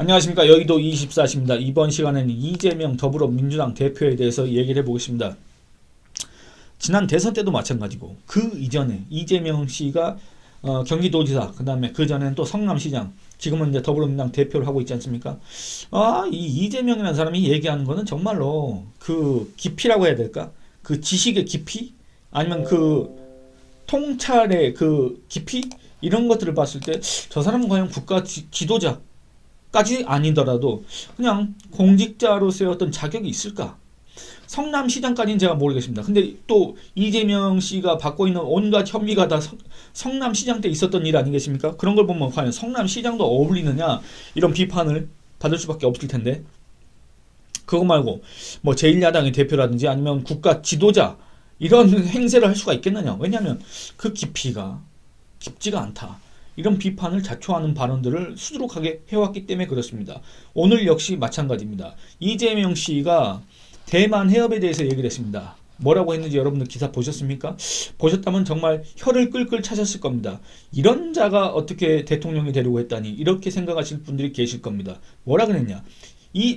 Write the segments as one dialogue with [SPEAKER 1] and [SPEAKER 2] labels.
[SPEAKER 1] 안녕하십니까. 여의도 24시입니다. 이번 시간에는 이재명 더불어민주당 대표에 대해서 얘기를 해보겠습니다. 지난 대선 때도 마찬가지고 그 이전에 이재명 씨가 경기도지사, 그 다음에 그 전에는 또 성남시장, 지금은 이제 더불어민주당 대표를 하고 있지 않습니까? 이 이재명이라는 사람이 얘기하는 거는 정말로 그 깊이라고 해야 될까? 그 지식의 깊이? 아니면 그 통찰의 그 깊이? 이런 것들을 봤을 때 저 사람은 과연 국가 지도자 까지 아니더라도 그냥 공직자로서의 어떤 자격이 있을까? 성남시장까지는 제가 모르겠습니다. 근데 또 이재명 씨가 받고 있는 온갖 혐의가 다 성남시장 때 있었던 일 아니겠습니까? 그런 걸 보면 과연 성남시장도 어울리느냐, 이런 비판을 받을 수밖에 없을 텐데, 그거 말고 뭐 제1야당의 대표라든지 아니면 국가 지도자, 이런 행세를 할 수가 있겠느냐? 왜냐하면 그 깊이가 깊지가 않다, 이런 비판을 자초하는 발언들을 수두룩하게 해왔기 때문에 그렇습니다. 오늘 역시 마찬가지입니다. 이재명 씨가 대만 해협에 대해서 얘기를 했습니다. 뭐라고 했는지 여러분들 기사 보셨습니까? 보셨다면 정말 혀를 끌끌 차셨을 겁니다. 이런 자가 어떻게 대통령이 되려고 했다니, 이렇게 생각하실 분들이 계실 겁니다. 뭐라 그랬냐?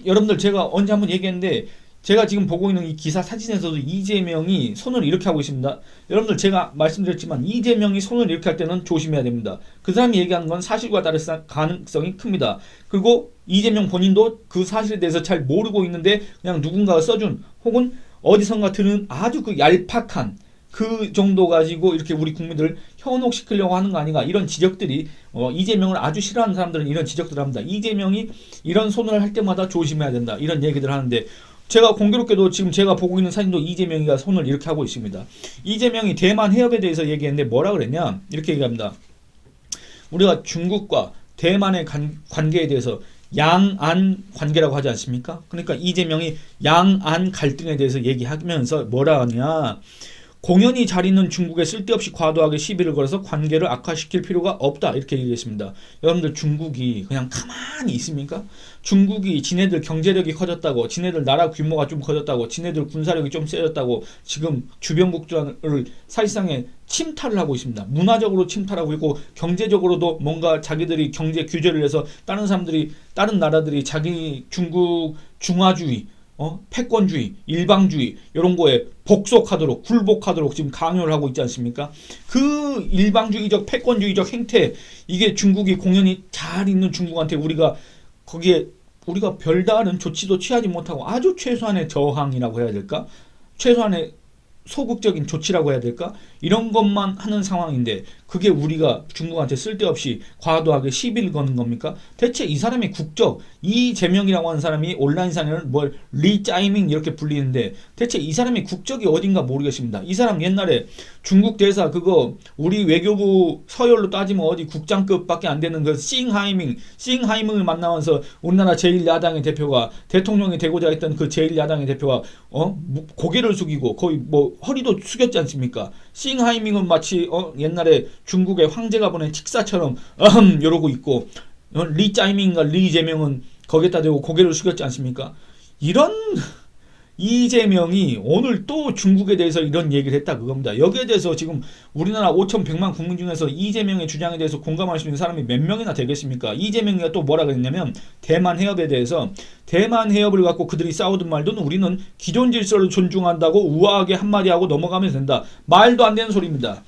[SPEAKER 1] 여러분들 제가 언제 한번 얘기했는데, 제가 지금 보고 있는 이 기사 사진에서도 이재명이 손을 이렇게 하고 있습니다. 여러분들 제가 말씀드렸지만 이재명이 손을 이렇게 할 때는 조심해야 됩니다. 그 사람이 얘기하는 건 사실과 다를 가능성이 큽니다. 그리고 이재명 본인도 그 사실에 대해서 잘 모르고 있는데 그냥 누군가가 써준, 혹은 어디선가 들은 아주 그 얄팍한 그 정도 가지고 이렇게 우리 국민들을 현혹시키려고 하는 거 아닌가, 이런 지적들이 이재명을 아주 싫어하는 사람들은 이런 지적들을 합니다. 이재명이 이런 손을 할 때마다 조심해야 된다, 이런 얘기들을 하는데, 제가 공교롭게도 지금 제가 보고 있는 사진도 이재명이가 손을 이렇게 하고 있습니다. 이재명이 대만 해협에 대해서 얘기했는데 뭐라 그랬냐? 이렇게 얘기합니다. 우리가 중국과 대만의 관계에 대해서 양안 관계라고 하지 않습니까? 그러니까 이재명이 양안 갈등에 대해서 얘기하면서 뭐라 하냐? 공연히 잘 있는 중국에 쓸데없이 과도하게 시비를 걸어서 관계를 악화시킬 필요가 없다, 이렇게 얘기했습니다. 여러분들 중국이 그냥 가만히 있습니까? 중국이 지네들 경제력이 커졌다고, 지네들 나라 규모가 좀 커졌다고, 지네들 군사력이 좀 세졌다고 지금 주변 국가를 사실상에 침탈을 하고 있습니다. 문화적으로 침탈하고 있고, 경제적으로도 뭔가 자기들이 경제 규제를 해서 다른 나라들이 자기 중국 중화주의, 패권주의, 일방주의, 이런 거에 복속하도록, 굴복하도록 지금 강요를 하고 있지 않습니까? 그 일방주의적, 패권주의적 행태, 이게 중국이 공연히 잘 있는 중국한테 거기에 우리가 별다른 조치도 취하지 못하고 아주 최소한의 저항이라고 해야 될까? 최소한의 소극적인 조치라고 해야 될까? 이런 것만 하는 상황인데, 그게 우리가 중국한테 쓸데없이 과도하게 시비를 거는 겁니까? 대체 이 사람의 국적, 이재명이라고 하는 사람이 온라인상에는 리짜이밍 이렇게 불리는데, 대체 이 사람의 국적이 어딘가 모르겠습니다. 이 사람 옛날에 중국 대사, 그거 우리 외교부 서열로 따지면 어디 국장급밖에 안 되는 그 싱하이밍을 만나면서 우리나라 제1야당의 대표가, 대통령이 되고자 했던 그 제1야당의 대표가 고개를 숙이고 거의 뭐 허리도 숙였지 않습니까? 싱하이밍은 마치 옛날에 중국의 황제가 보낸 칙사처럼 이러고 있고, 리짜이밍과 리재명은 거기에다 대고 고개를 숙였지 않습니까? 이런 이재명이 오늘 또 중국에 대해서 이런 얘기를 했다, 그겁니다. 여기에 대해서 지금 우리나라 5,100만 국민 중에서 이재명의 주장에 대해서 공감할 수 있는 사람이 몇 명이나 되겠습니까? 이재명이 또 뭐라 그랬냐면, 대만 해협에 대해서, 대만 해협을 갖고 그들이 싸우든 말든 우리는 기존 질서를 존중한다고 우아하게 한마디 하고 넘어가면 된다. 말도 안 되는 소리입니다.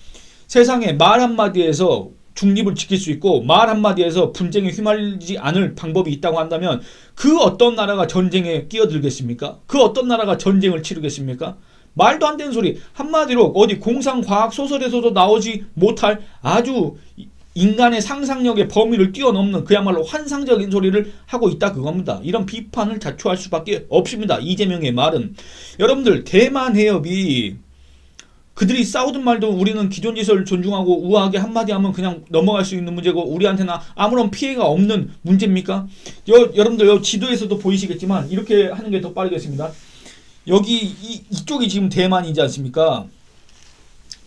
[SPEAKER 1] 세상에 말 한마디에서 중립을 지킬 수 있고, 말 한마디에서 분쟁에 휘말리지 않을 방법이 있다고 한다면 그 어떤 나라가 전쟁에 끼어들겠습니까? 그 어떤 나라가 전쟁을 치르겠습니까? 말도 안 되는 소리. 한마디로 어디 공상과학 소설에서도 나오지 못할 아주 인간의 상상력의 범위를 뛰어넘는 그야말로 환상적인 소리를 하고 있다, 그겁니다. 이런 비판을 자초할 수밖에 없습니다. 이재명의 말은. 여러분들, 대만 해협이 그들이 싸우든 말든 우리는 기존 질서를 존중하고 우아하게 한마디 하면 그냥 넘어갈 수 있는 문제고, 우리한테는 아무런 피해가 없는 문제입니까? 여러분들 지도에서도 보이시겠지만 이렇게 하는 게 더 빠르겠습니다. 여기 이쪽이 지금 대만이지 않습니까?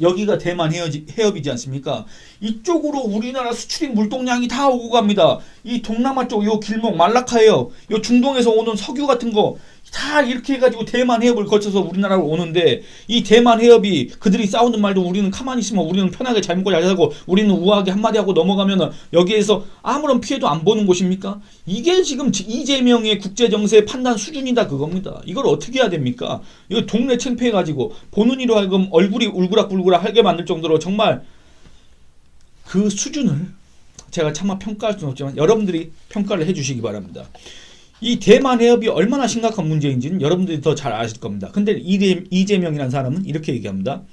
[SPEAKER 1] 여기가 대만 해협이지 않습니까? 이쪽으로 우리나라 수출입 물동량이 다 오고 갑니다. 이 동남아 쪽 요 길목 말라카 해협, 요 중동에서 오는 석유 같은 거 다 이렇게 해가지고 대만 해협을 거쳐서 우리나라로 오는데, 이 대만 해협이 그들이 싸우는 말도 우리는 가만히 있으면 우리는 편하게 잘 먹고 잘 살고 우리는 우아하게 한마디 하고 넘어가면은 여기에서 아무런 피해도 안 보는 곳입니까? 이게 지금 이재명의 국제정세 판단 수준이다 그겁니다. 이걸 어떻게 해야 됩니까? 이거 동네 창피해가지고 보는 이로 하여금 얼굴이 울그락불그락 하게 만들 정도로 정말 그 수준을 제가 차마 평가할 수는 없지만 여러분들이 평가를 해주시기 바랍니다. 이 대만 해협이 얼마나 심각한 문제인지는 여러분들이 더 잘 아실 겁니다. 근데 이재명이라는 사람은 이렇게 얘기합니다.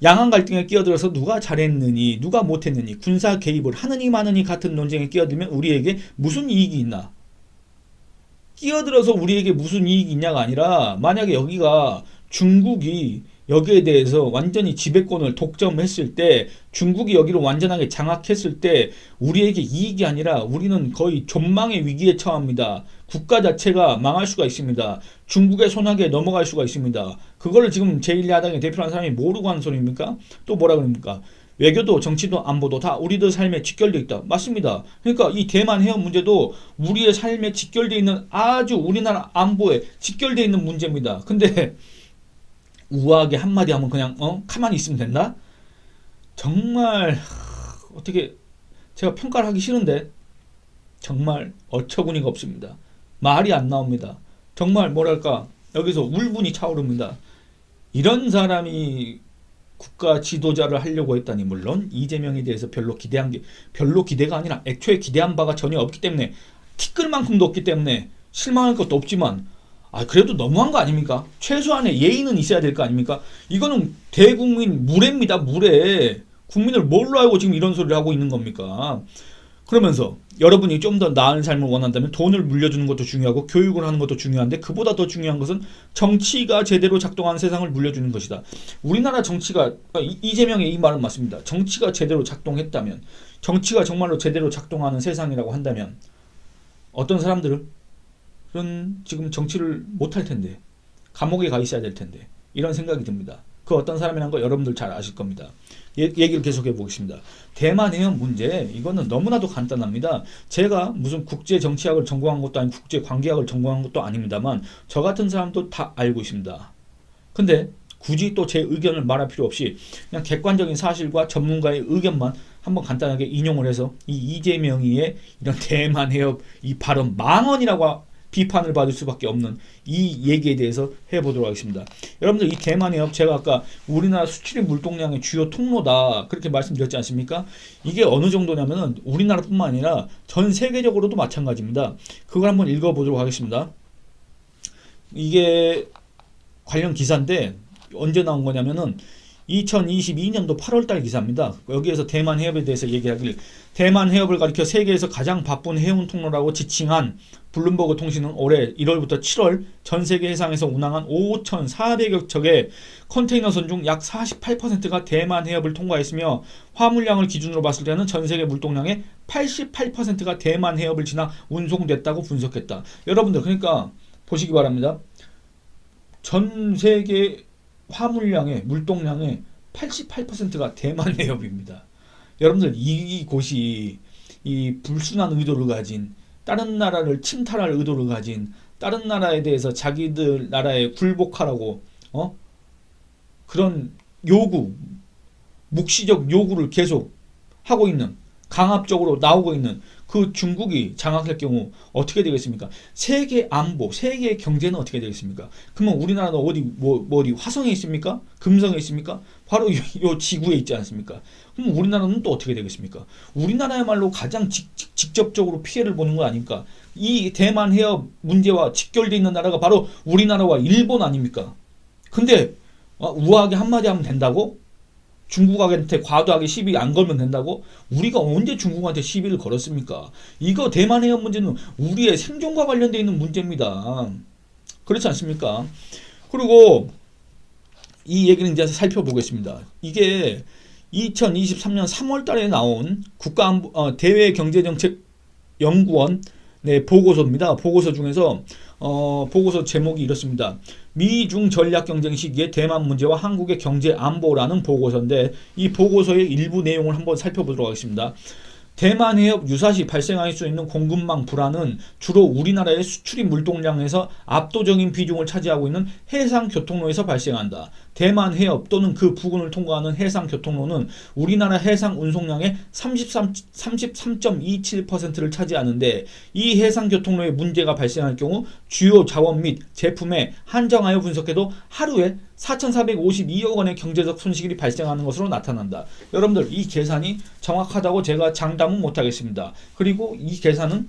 [SPEAKER 1] 양안 갈등에 끼어들어서 누가 잘했느니 누가 못했느니 군사 개입을 하느니 마느니 같은 논쟁에 끼어들면 우리에게 무슨 이익이 있나? 끼어들어서 우리에게 무슨 이익이 있냐가 아니라, 만약에 여기가 중국이 여기에 대해서 완전히 지배권을 독점했을 때, 중국이 여기를 완전하게 장악했을 때 우리에게 이익이 아니라 우리는 거의 존망의 위기에 처합니다. 국가 자체가 망할 수가 있습니다. 중국의 손아귀에 넘어갈 수가 있습니다. 그거를 지금 제1야당의 대표라는 사람이 모르고 하는 소리입니까? 또 뭐라 그럽니까? 외교도 정치도 안보도 다 우리들 삶에 직결되어 있다. 맞습니다. 그러니까 이 대만 해협 문제도 우리의 삶에 직결되어 있는, 아주 우리나라 안보에 직결되어 있는 문제입니다. 근데 우아하게 한마디 하면 그냥 가만히 있으면 된다? 정말 어떻게, 제가 평가를 하기 싫은데 정말 어처구니가 없습니다. 말이 안 나옵니다. 정말 뭐랄까, 여기서 울분이 차오릅니다. 이런 사람이 국가 지도자를 하려고 했다니. 물론 이재명에 대해서 별로 기대가 아니라 애초에 기대한 바가 전혀 없기 때문에, 티끌만큼도 없기 때문에 실망할 것도 없지만, 그래도 너무한 거 아닙니까? 최소한의 예의는 있어야 될 거 아닙니까? 이거는 대국민 무례입니다. 무례. 국민을 뭘로 알고 지금 이런 소리를 하고 있는 겁니까? 그러면서 여러분이 좀 더 나은 삶을 원한다면 돈을 물려주는 것도 중요하고 교육을 하는 것도 중요한데, 그보다 더 중요한 것은 정치가 제대로 작동하는 세상을 물려주는 것이다. 우리나라 정치가, 이재명의 이 말은 맞습니다. 정치가 제대로 작동했다면, 정치가 정말로 제대로 작동하는 세상이라고 한다면 어떤 사람들은 지금 정치를 못할 텐데, 감옥에 가 있어야 될 텐데, 이런 생각이 듭니다. 그 어떤 사람이라는 거 여러분들 잘 아실 겁니다. 얘기를 계속해 보겠습니다. 대만 해협 문제, 이거는 너무나도 간단합니다. 제가 무슨 국제 정치학을 전공한 것도 아니고 국제 관계학을 전공한 것도 아닙니다만, 저 같은 사람도 다 알고 있습니다. 근데 굳이 또 제 의견을 말할 필요 없이 그냥 객관적인 사실과 전문가의 의견만 한번 간단하게 인용을 해서 이 이재명이의 이런 대만 해협 이 발언 망언이라고 비판을 받을 수밖에 없는 이 얘기에 대해서 해보도록 하겠습니다. 여러분들, 이 대만 해협, 제가 아까 우리나라 수출입 물동량의 주요 통로다 그렇게 말씀드렸지 않습니까? 이게 어느 정도냐면은 우리나라뿐만 아니라 전 세계적으로도 마찬가지입니다. 그걸 한번 읽어보도록 하겠습니다. 이게 관련 기사인데 언제 나온 거냐면은 2022년도 8월달 기사입니다. 여기에서 대만 해협에 대해서 얘기하길, 대만 해협을 가리켜 세계에서 가장 바쁜 해운 통로라고 지칭한 블룸버그 통신은 올해 1월부터 7월 전 세계 해상에서 운항한 5,400여 척의 컨테이너선 중 약 48%가 대만 해협을 통과했으며, 화물량을 기준으로 봤을 때는 전 세계 물동량의 88%가 대만 해협을 지나 운송됐다고 분석했다. 여러분들, 그러니까 보시기 바랍니다. 전 세계 화물량의 물동량의 88%가 대만 해협입니다. 여러분들, 이곳이 이 불순한 의도를 가진, 다른 나라를 침탈할 의도를 가진, 다른 나라에 대해서 자기들 나라에 굴복하라고 그런 요구, 묵시적 요구를 계속 하고 있는, 강압적으로 나오고 있는 그 중국이 장악할 경우 어떻게 되겠습니까? 세계 안보, 세계 경제는 어떻게 되겠습니까? 그러면 우리나라는 어디 화성에 있습니까? 금성에 있습니까? 바로 요 지구에 있지 않습니까? 그럼 우리나라는 또 어떻게 되겠습니까? 우리나라야말로 가장 직접적으로 피해를 보는 거 아닙니까? 이 대만 해협 문제와 직결되어 있는 나라가 바로 우리나라와 일본 아닙니까? 근데 우아하게 한마디 하면 된다고? 중국한테 과도하게 시비 안 걸면 된다고? 우리가 언제 중국한테 시비를 걸었습니까? 이거 대만 해협 문제는 우리의 생존과 관련되어 있는 문제입니다. 그렇지 않습니까? 그리고 이 얘기는 이제 살펴보겠습니다. 이게 2023년 3월 달에 나온 대외경제정책연구원 보고서입니다. 보고서 중에서 보고서 제목이 이렇습니다. 미중 전략 경쟁 시기에 대만 문제와 한국의 경제 안보라는 보고서인데, 이 보고서의 일부 내용을 한번 살펴보도록 하겠습니다. 대만 해협 유사시 발생할 수 있는 공급망 불안은 주로 우리나라의 수출입 물동량에서 압도적인 비중을 차지하고 있는 해상 교통로에서 발생한다. 대만 해협 또는 그 부근을 통과하는 해상 교통로는 우리나라 해상 운송량의 33.27%를 차지하는데, 이 해상 교통로에 문제가 발생할 경우 주요 자원 및 제품에 한정하여 분석해도 하루에 4,452억 원의 경제적 손실이 발생하는 것으로 나타난다. 여러분들, 이 계산이 정확하다고 제가 장담은 못하겠습니다. 그리고 이 계산은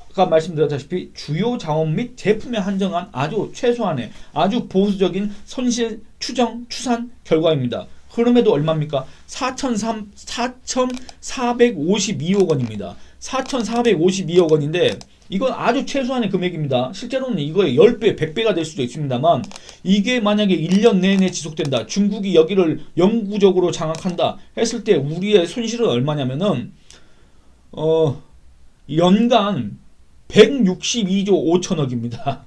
[SPEAKER 1] 아까 말씀드렸다시피 주요 자원 및 제품에 한정한 아주 최소한의 아주 보수적인 손실 추산 결과입니다. 그럼에도 얼마입니까? 4,452억 원입니다. 4,452억 원인데 이건 아주 최소한의 금액입니다. 실제로는 이거의 10배, 100배가 될 수도 있습니다만, 이게 만약에 1년 내내 지속된다, 중국이 여기를 영구적으로 장악한다 했을 때 우리의 손실은 얼마냐면은 연간 162조 5천억입니다.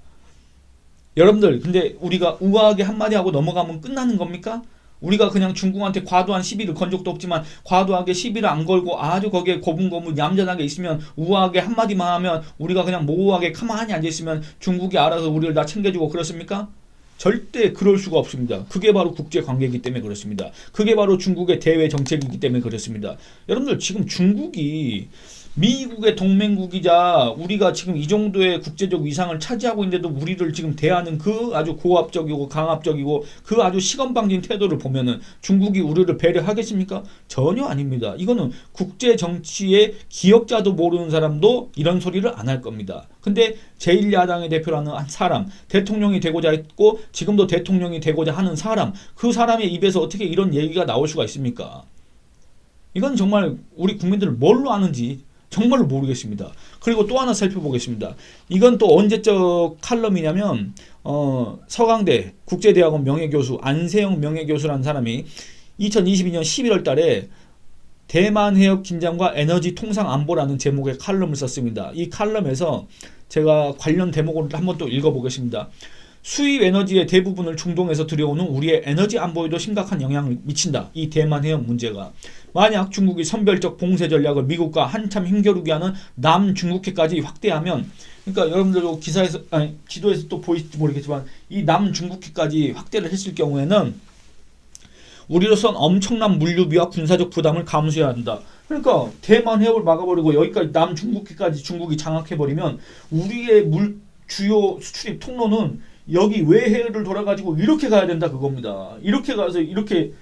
[SPEAKER 1] 여러분들, 근데 우리가 우아하게 한마디 하고 넘어가면 끝나는 겁니까? 우리가 그냥 중국한테 과도한 시비를 건 적도 없지만 과도하게 시비를 안 걸고 아주 거기에 고분고분 얌전하게 있으면, 우아하게 한마디만 하면, 우리가 그냥 모호하게 가만히 앉아있으면 중국이 알아서 우리를 다 챙겨주고 그렇습니까? 절대 그럴 수가 없습니다. 그게 바로 국제관계이기 때문에 그렇습니다. 그게 바로 중국의 대외 정책이기 때문에 그렇습니다. 여러분들, 지금 중국이 미국의 동맹국이자 우리가 지금 이 정도의 국제적 위상을 차지하고 있는데도 우리를 지금 대하는 그 아주 고압적이고 강압적이고 그 아주 시건방진 태도를 보면은 중국이 우리를 배려하겠습니까? 전혀 아닙니다. 이거는 국제 정치의 기억자도 모르는 사람도 이런 소리를 안 할 겁니다. 근데 제1야당의 대표라는 한 사람, 대통령이 되고자 했고 지금도 대통령이 되고자 하는 사람, 그 사람의 입에서 어떻게 이런 얘기가 나올 수가 있습니까? 이건 정말 우리 국민들을 뭘로 아는지 정말로 모르겠습니다. 그리고 또 하나 살펴보겠습니다. 이건 또 언제적 칼럼이냐면 서강대 국제대학원 명예교수 안세영 명예교수라는 사람이 2022년 11월 달에 대만 해협 긴장과 에너지 통상 안보라는 제목의 칼럼을 썼습니다. 이 칼럼에서 제가 관련 대목을 한번 또 읽어보겠습니다. 수입 에너지의 대부분을 중동에서 들여오는 우리의 에너지 안보에도 심각한 영향을 미친다. 이 대만 해협 문제가. 만약 중국이 선별적 봉쇄 전략을 미국과 한참 힘겨루게 하는 남중국해까지 확대하면, 그러니까 여러분들도 기사에서, 아니 지도에서 또 보일지 모르겠지만 이 남중국해까지 확대를 했을 경우에는 우리로선 엄청난 물류비와 군사적 부담을 감수해야 한다. 그러니까 대만 해협을 막아버리고 여기까지 남중국해까지 중국이 장악해버리면 우리의 주요 수출입 통로는 여기 외해를 돌아가지고 이렇게 가야 된다 그겁니다. 이렇게 가서 이렇게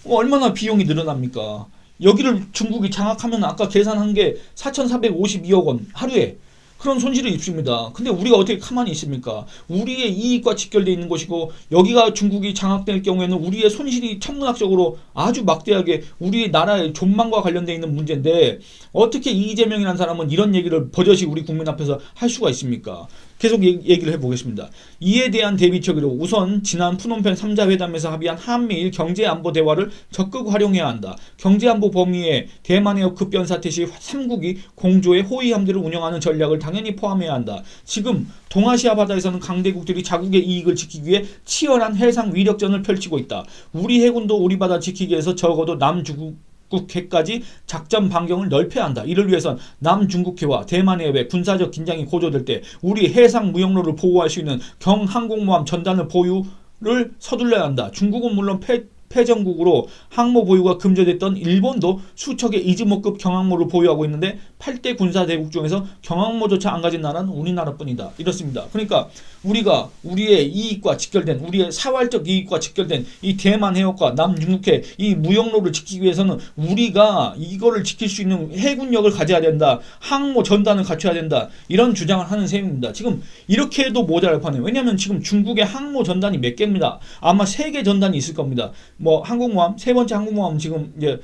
[SPEAKER 1] 얼마나 비용이 늘어납니까? 여기를 중국이 장악하면 아까 계산한 게 4,452억 원 하루에 그런 손실을 입습니다. 근데 우리가 어떻게 가만히 있습니까? 우리의 이익과 직결되어 있는 것이고, 여기가 중국이 장악될 경우에는 우리의 손실이 천문학적으로 아주 막대하게 우리 나라의 존망과 관련되어 있는 문제인데, 어떻게 이재명이라는 사람은 이런 얘기를 버젓이 우리 국민 앞에서 할 수가 있습니까? 계속 얘기를 해보겠습니다. 이에 대한 대비책으로 우선 지난 푸놈펜 3자 회담에서 합의한 한미일 경제안보 대화를 적극 활용해야 한다. 경제안보 범위에 대만의 급변 사태 시 3국이 공조의 호위 함대를 운영하는 전략을 당연히 포함해야 한다. 지금 동아시아 바다에서는 강대국들이 자국의 이익을 지키기 위해 치열한 해상 위력전을 펼치고 있다. 우리 해군도 우리 바다 지키기 위해서 적어도 남중국해까지 작전 반경을 넓혀야 한다. 이를 위해선 남중국해와 대만해협의 군사적 긴장이 고조될 때 우리 해상 무역로를 보호할 수 있는 경항공모함 전단을 보유를 서둘러야 한다. 중국은 물론 패전국으로 항모 보유가 금지됐던 일본도 수척의 이즈모급 경항모를 보유하고 있는데 8대 군사대국 중에서 경항모조차 안 가진 나라는 우리나라뿐이다. 이렇습니다. 그러니까 우리가 우리의 이익과 직결된, 우리의 사활적 이익과 직결된 이 대만 해협과 남중국해 이 무역로를 지키기 위해서는 우리가 이거를 지킬 수 있는 해군력을 가져야 된다. 항모 전단을 갖춰야 된다. 이런 주장을 하는 셈입니다. 지금 이렇게 해도 모자랄 판이에요. 왜냐하면 지금 중국의 항모 전단이 몇 개입니다. 아마 3개 전단이 있을 겁니다. 뭐 항공모함, 세 번째 항공모함 지금 이제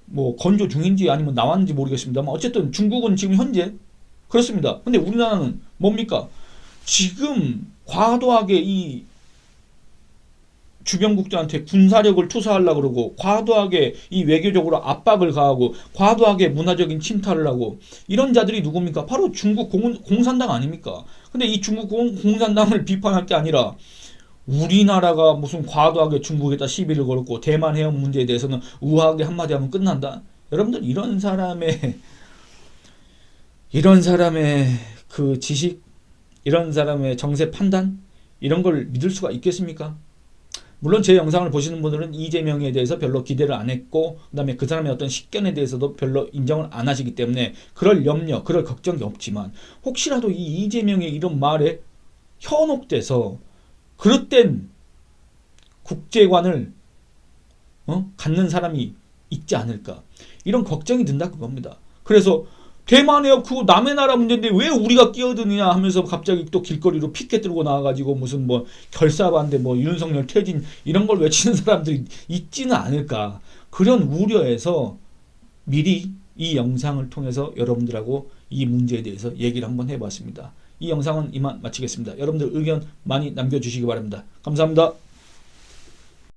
[SPEAKER 1] 뭐 건조 중인지 아니면 나왔는지 모르겠습니다만 어쨌든 중국은 지금 현재 그렇습니다. 근데 우리나라는 뭡니까? 지금 과도하게 이 주변국들한테 군사력을 투사하려고 그러고, 과도하게 이 외교적으로 압박을 가하고, 과도하게 문화적인 침탈을 하고, 이런 자들이 누굽니까? 바로 중국 공산당 아닙니까? 근데 이 중국 공산당을 비판할 게 아니라 우리나라가 무슨 과도하게 중국에다 시비를 걸었고 대만 해협 문제에 대해서는 우아하게 한마디 하면 끝난다? 여러분들 이런 사람의 그 지식, 이런 사람의 정세 판단, 이런 걸 믿을 수가 있겠습니까? 물론 제 영상을 보시는 분들은 이재명에 대해서 별로 기대를 안 했고, 그 다음에 그 사람의 어떤 식견에 대해서도 별로 인정을 안 하시기 때문에 그럴 염려, 그럴 걱정이 없지만, 혹시라도 이 이재명의 이런 말에 현혹돼서 그릇된 국제관을 갖는 사람이 있지 않을까, 이런 걱정이 든다 그겁니다. 그래서 대만해협 그거 남의 나라 문제인데 왜 우리가 끼어드느냐 하면서 갑자기 또 길거리로 피켓 들고 나와가지고 무슨 뭐 결사반대 뭐 윤석열 퇴진 이런 걸 외치는 사람들이 있지는 않을까, 그런 우려에서 미리 이 영상을 통해서 여러분들하고 이 문제에 대해서 얘기를 한번 해봤습니다. 이 영상은 이만 마치겠습니다. 여러분들 의견 많이 남겨주시기 바랍니다. 감사합니다.